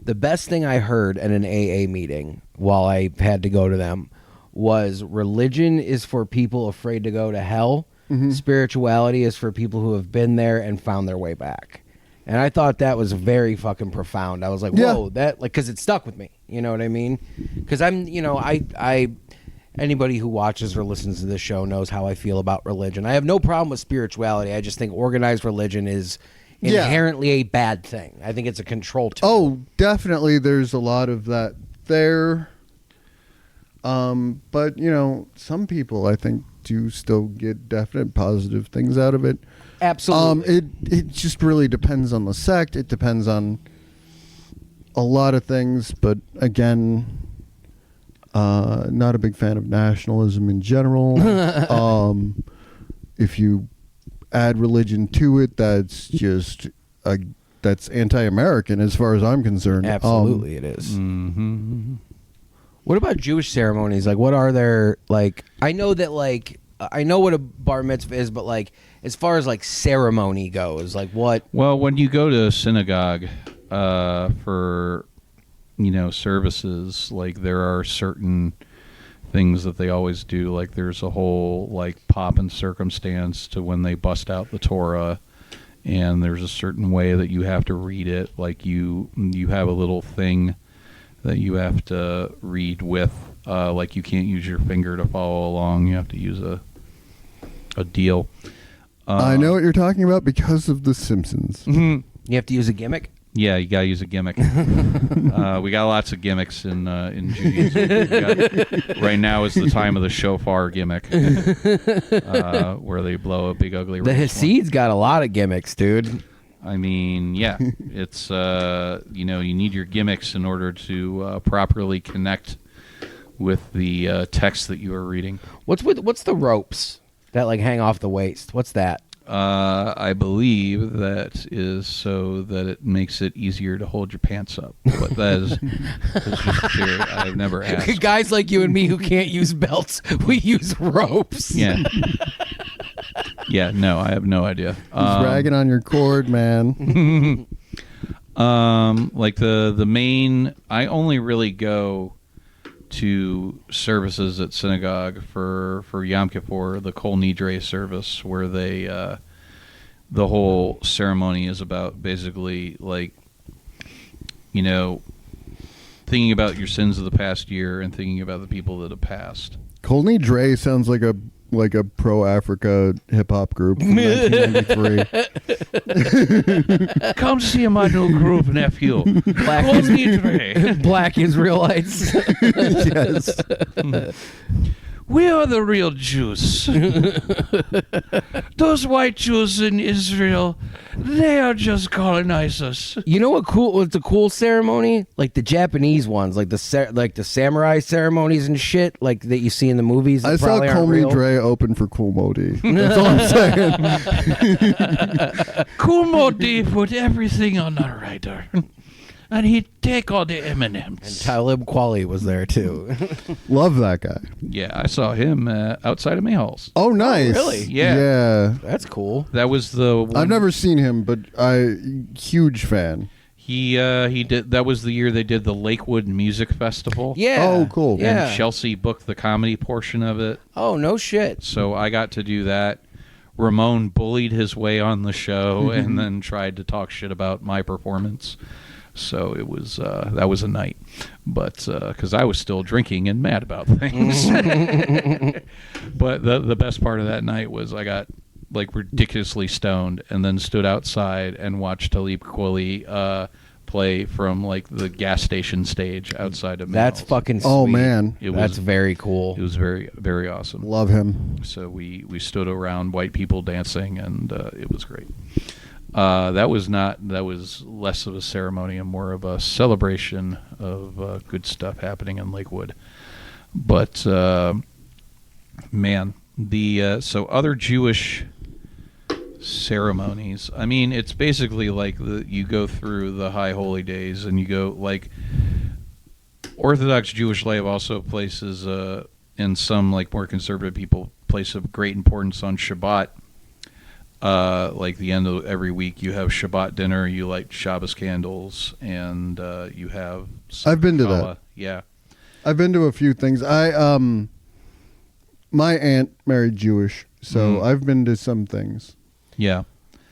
the best thing I heard at an AA meeting while I had to go to them was religion is for people afraid to go to hell. Spirituality is for people who have been there and found their way back. And I thought that was very fucking profound. I was like, whoa, that, like, because it stuck with me. You know what I mean? Because I'm, anybody who watches or listens to this show knows how I feel about religion. I have no problem with spirituality. I just think organized religion is inherently a bad thing. I think it's a control tool. Oh, definitely. There's a lot of that there. But some people I think do still get definite positive things out of it. Absolutely. It just really depends on the sect. It depends on a lot of things. But again, not a big fan of nationalism in general. If you add religion to it, that's just that's anti-American as far as I'm concerned. Absolutely, it is. Mm-hmm. What about Jewish ceremonies? Like, what are there? Like, I know that, like, I know what a bar mitzvah is, but like, as far as like ceremony goes, like what? Well, when you go to synagogue for services, like there are certain things that they always do. Like there's a whole like pomp and circumstance to when they bust out the Torah, and there's a certain way that you have to read it. Like you have a little thing that you have to read with. Like you can't use your finger to follow along. You have to use a deal. I know what you're talking about because of The Simpsons. You have to use a gimmick. Yeah, you gotta use a gimmick. We got lots of gimmicks in Judaism. Right now is the time of the shofar gimmick, where they blow a big ugly. The Hasid's got a lot of gimmicks, dude. I mean, yeah, it's you need your gimmicks in order to properly connect with the text that you are reading. What's the ropes that like hang off the waist? What's that? I believe that is so that it makes it easier to hold your pants up. But that is just theory. I've never asked. Guys like you and me who can't use belts, we use ropes. Yeah. Yeah, no, I have no idea. He's ragging on your cord, man. Like the main, I only really go to services at synagogue for Yom Kippur, the Kol Nidre service, where they the whole ceremony is about basically like thinking about your sins of the past year and thinking about the people that have passed. Kol Nidre sounds like a pro-Africa hip-hop group from 1993. Come see my new group, nephew. Black Israelites. Yes. We are the real Jews. Those white Jews in Israel, they are just colonizers. You know what's a cool ceremony? Like the Japanese ones, like the samurai ceremonies and shit, like that you see in the movies. I saw Kol Nidre open for Kool Modi. That's all I'm saying. Kool Modi put everything on a rider. And he'd take all the M&Ms. And Talib Kweli was there, too. Love that guy. Yeah, I saw him outside of Mayhall's. Oh, nice. Oh, really? Yeah. Yeah. That's cool. That was the one. I've never seen him, but huge fan. He did. That was the year they did the Lakewood Music Festival. Yeah. Oh, cool. Yeah. And Chelsea booked the comedy portion of it. Oh, no shit. So I got to do that. Ramon bullied his way on the show and then tried to talk shit about my performance. So it was that was a night, but because I was still drinking and mad about things. But the best part of that night was I got like ridiculously stoned and then stood outside and watched Talib Kweli play from like the gas station stage outside of Mayhall's. That's fucking sweet. Oh, man. That's very cool. It was very, very awesome. Love him. So we stood around white people dancing, and it was great. That was less of a ceremony and more of a celebration of good stuff happening in Lakewood. But man, so other Jewish ceremonies. I mean, it's basically like you go through the high holy days, and you go like Orthodox Jewish life also places, and some like more conservative people place a great importance on Shabbat. Like the end of every week, you have Shabbat dinner, you light Shabbos candles, and you have. I've been to that. Yeah, I've been to a few things. My aunt married Jewish, so I've been to some things. Yeah.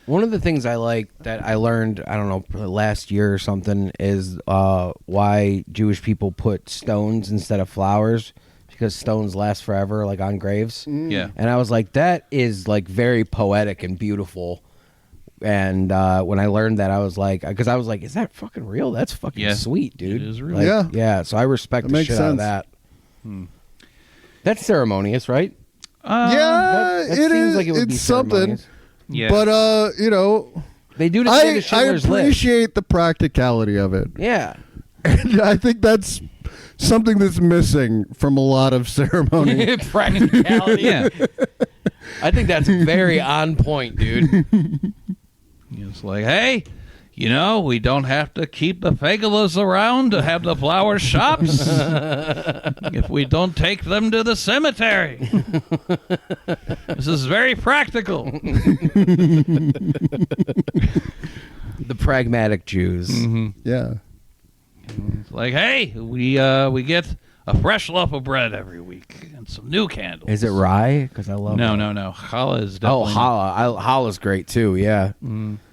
One of the things I like that I learned, I don't know, last year or something, is why Jewish people put stones instead of flowers. Because stones last forever, like on graves. Yeah. And I was like, that is like very poetic and beautiful. And when I learned that, I was like, because I was like, is that fucking real? That's fucking sweet, dude. It is real. Like, yeah. So I respect That the makes shit out of sense. that. That's ceremonious, right? Yeah, That it seems is. like it would be It's something. ceremonious. Yeah. But They do to I Schindler's List. appreciate the practicality of it. Yeah. And I think that's something that's missing from a lot of ceremony. Practicality. Yeah. I think that's very on point, dude. It's like, hey, we don't have to keep the fagulas around to have the flower shops if we don't take them to the cemetery. This is very practical. The pragmatic Jews. Yeah. It's like, hey, we get a fresh loaf of bread every week and some new candles. Is it rye? Because I love No. Challah is definitely. challah. Challah's great too. Yeah.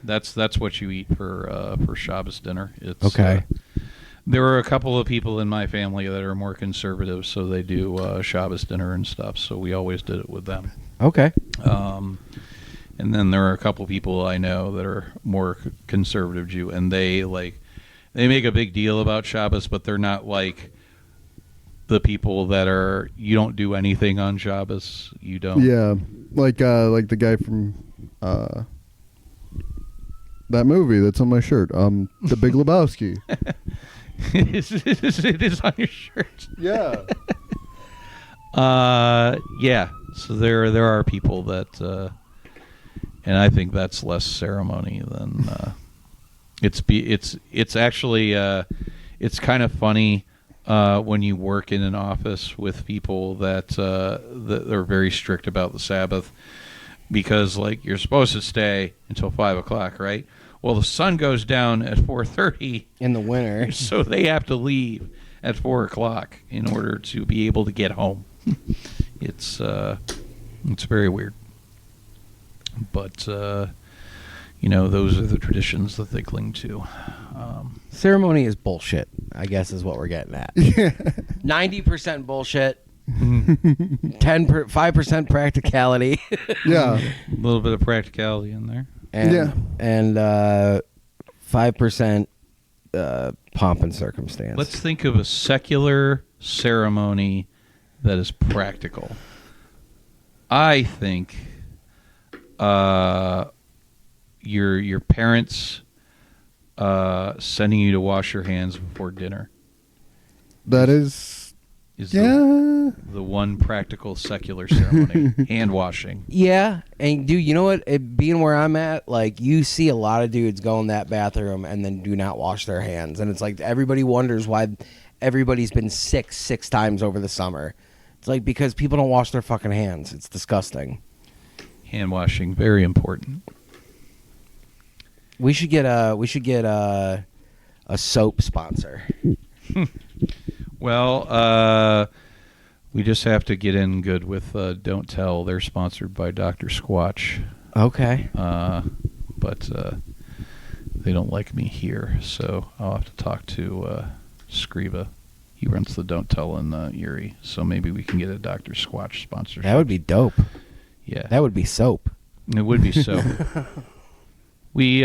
That's what you eat for Shabbos dinner. It's Okay. There are a couple of people in my family that are more conservative, so they do Shabbos dinner and stuff. So we always did it with them. Okay. And then there are a couple people I know that are more conservative Jew, and they make a big deal about Shabbos, but they're not like the people that are, you don't do anything on Shabbos. You don't. Yeah. Like the guy from that movie that's on my shirt. The Big Lebowski. It is on your shirt. Yeah. Yeah. So there are people that, and I think that's less ceremony than it's actually it's kind of funny when you work in an office with people that are very strict about the Sabbath, because like you're supposed to stay until 5 o'clock, right? Well, the sun goes down at 4:30 In the winter. so they have to leave at 4 o'clock in order to be able to get home. It's very weird, but those are the traditions that they cling to. Ceremony is bullshit, I guess is what we're getting at. 90% bullshit. 5% practicality. Yeah. A little bit of practicality in there. And 5% pomp and circumstance. Let's think of a secular ceremony that is practical. I think your parents sending you to wash your hands before dinner That is the one practical secular ceremony. Hand washing. Yeah, and dude, you know what? Being where I'm at, like, you see a lot of dudes go in that bathroom and then do not wash their hands, and it's like everybody wonders why everybody's been sick 6 times over the summer. It's like because people don't wash their fucking hands. It's disgusting. Hand washing, very important. We should get a soap sponsor. Well, we just have to get in good with Don't Tell. They're sponsored by Dr. Squatch. Okay. But they don't like me here, so I'll have to talk to Scriva. He runs the Don't Tell in Erie, so maybe we can get a Dr. Squatch sponsorship. That would be dope. Yeah. That would be soap. It would be so. We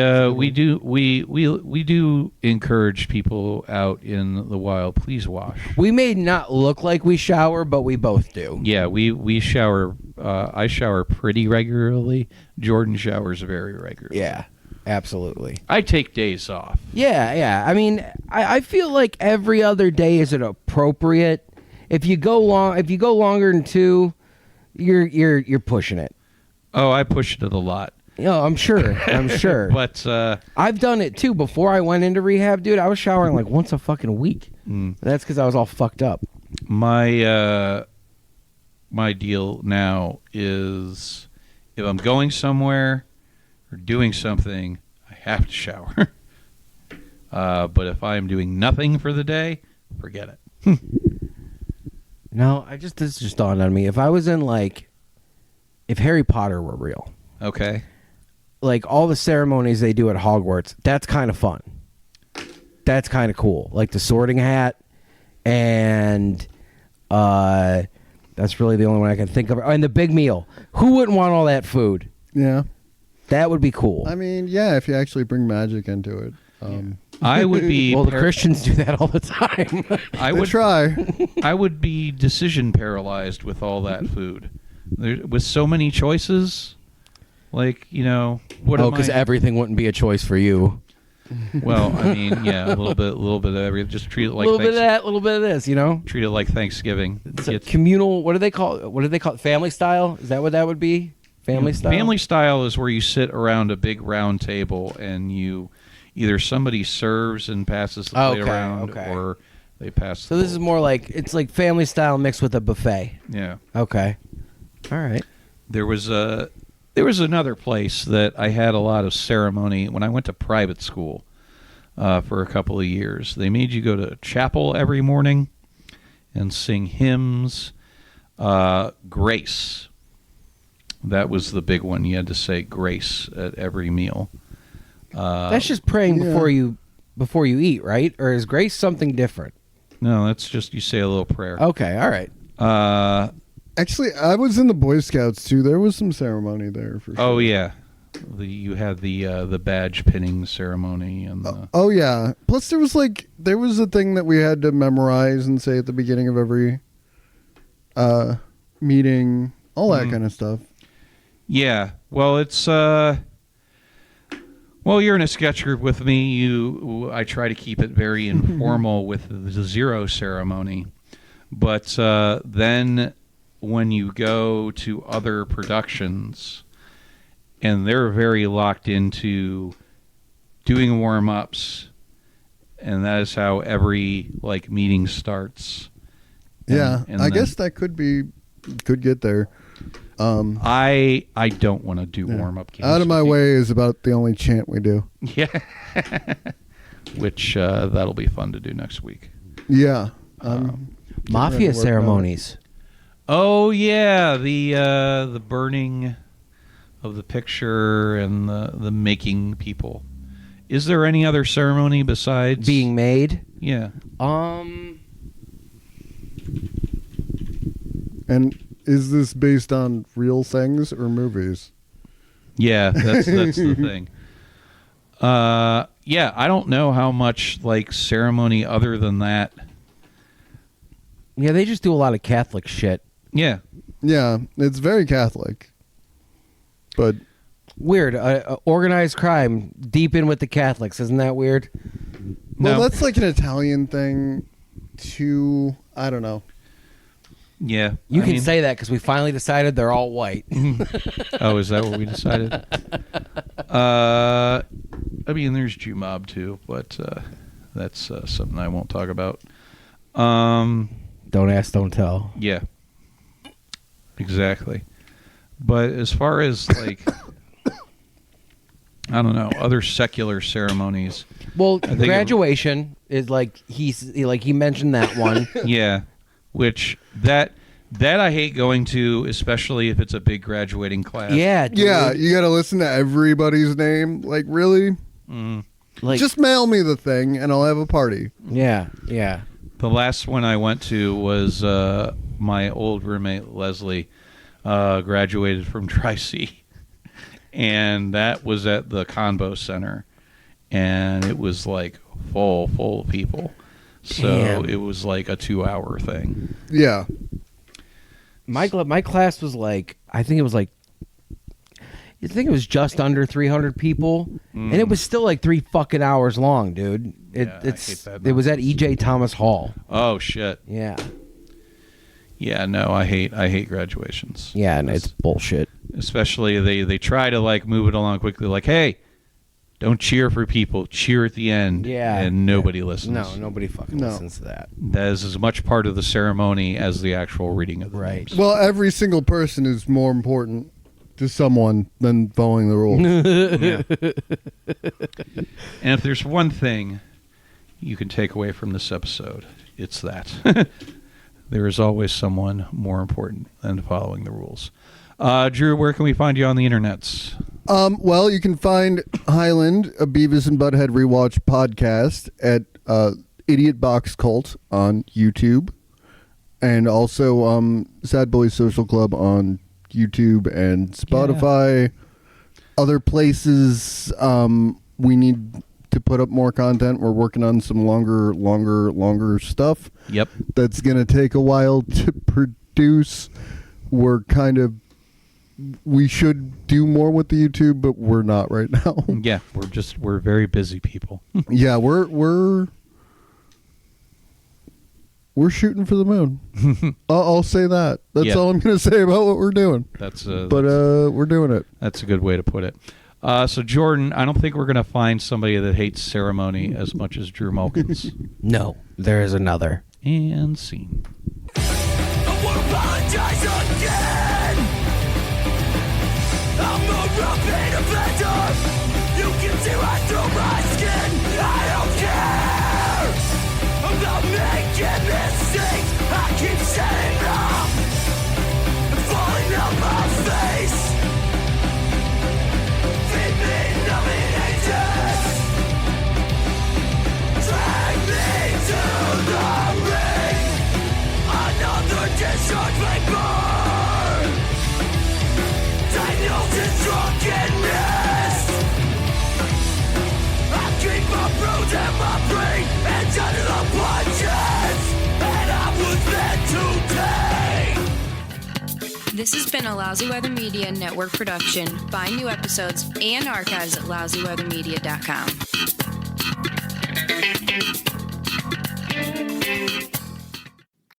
do encourage people out in the wild. Please wash. We may not look like we shower, but we both do. Yeah, we shower. I shower pretty regularly. Jordan showers very regularly. Yeah, absolutely. I take days off. Yeah. I mean, I feel like every other day is appropriate. If you go longer than 2, you're pushing it. Oh, I pushed it a lot. No, I'm sure. But I've done it too. Before I went into rehab, dude, I was showering like once a fucking week. That's because I was all fucked up. my deal now is if I'm going somewhere or doing something, I have to shower. But if I'm doing nothing for the day, forget it. No, this just dawned on me. If I was in if Harry Potter were real, Okay. like all the ceremonies they do at Hogwarts, that's kind of fun. That's kind of cool. Like the Sorting Hat, and that's really the only one I can think of. And the big meal. Who wouldn't want all that food? Yeah. That would be cool. I mean, yeah, if you actually bring magic into it. I would be. Well, the Christians do that all the time. I They would try. I would be decision paralyzed with all that food. With so many choices, like, what? Oh, because everything wouldn't be a choice for you. Well, I mean, yeah, a little bit of everything. Just treat it like a little bit of that, a little bit of this. Treat it like Thanksgiving. It's a communal. What do they call it? What do they call it? Family style? Is that what that would be? Family style. Family style is where you sit around a big round table and you either somebody serves and passes the plate around, or they pass. So this is more like it's like family style mixed with a buffet. Yeah. Okay. All right. There was another place that I had a lot of ceremony when I went to private school for a couple of years. They made you go to chapel every morning and sing hymns. Grace. That was the big one. You had to say grace at every meal. That's just praying before you eat, right? Or is grace something different? No, that's just you say a little prayer. Okay, all right. Actually, I was in the Boy Scouts too. There was some ceremony there for sure. Oh yeah, you had the badge pinning ceremony and. Oh yeah. Plus, there was a thing that we had to memorize and say at the beginning of every meeting, all that kind of stuff. Yeah. Well, it's well, you're in a sketch group with me. I try to keep it very informal with the zero ceremony, but then when you go to other productions, and they're very locked into doing warm-ups, and that is how every meeting starts. And I guess that could get there. I don't want to do warm-up games. Out of my way is about the only chant we do. Yeah. Which that'll be fun to do next week. Yeah. Mafia ceremonies. Oh yeah, the burning of the picture and the making people. Is there any other ceremony besides being made? Yeah. And is this based on real things or movies? Yeah, that's the thing. Yeah, I don't know how much ceremony other than that. Yeah, they just do a lot of Catholic shit. Yeah. Yeah, it's very Catholic. But weird. Organized crime deep in with the Catholics. Isn't that weird? Well, that's like an Italian thing too. I don't know. Yeah. You can say that because we finally decided they're all white. Oh, is that what we decided? I mean, there's Jew mob too, but that's something I won't talk about. Don't ask, don't tell. Yeah. Exactly. But as far as I don't know, other secular ceremonies. Well, graduation is he mentioned that one. Yeah. Which that I hate going to, especially if it's a big graduating class. Yeah. Dude. Yeah, you got to listen to everybody's name. Like, really? Just mail me the thing and I'll have a party. Yeah, yeah. The last one I went to was my old roommate, Leslie, graduated from Tri-C. And that was at the Convo Center. And it was full of people. So it was a 2-hour thing. Yeah. My class was I think it was just under 300 people, and it was still 3 fucking hours long, dude. It was at E.J. Thomas Hall. Oh shit. Yeah. Yeah, no, I hate graduations. Yeah, and it's bullshit. Especially they try to move it along quickly, hey, don't cheer for people, cheer at the end. Yeah. And nobody listens. No, nobody fucking listens to that. That is as much part of the ceremony as the actual reading of the names. Well, every single person is more important to someone than following the rules. Yeah. And if there's one thing you can take away from this episode, it's that. There is always someone more important than following the rules. Drew, where can we find you on the internets? Well, you can find Highland, a Beavis and Butthead Rewatch podcast at Idiot Box Cult on YouTube. And also Sad Boys Social Club on YouTube and Spotify. other places, we need to put up more content. We're working on some longer stuff. Yep. That's going to take a while to produce. We should do more with the YouTube, but we're not right now. Yeah, we're very busy people. Yeah, we're shooting for the moon. I'll say that. That's all I'm going to say about what we're doing. We're doing it. That's a good way to put it. So Jordan, I don't think we're going to find somebody that hates ceremony as much as Drew Mulkins. No, there is another. And scene. I won't apologize again. I'm a repeat offender. You can see right through my skin. I don't care about making mistakes. I keep setting up and falling on my face. Feed me numbing agents. Drag me to the ring. Another discharge paper. Diagnosis drunkenness. I keep my bruise and my brain and under the punches. And I was meant to take. This has been a Lousy Weather Media Network production. Find new episodes and archives at lousyweathermedia.com.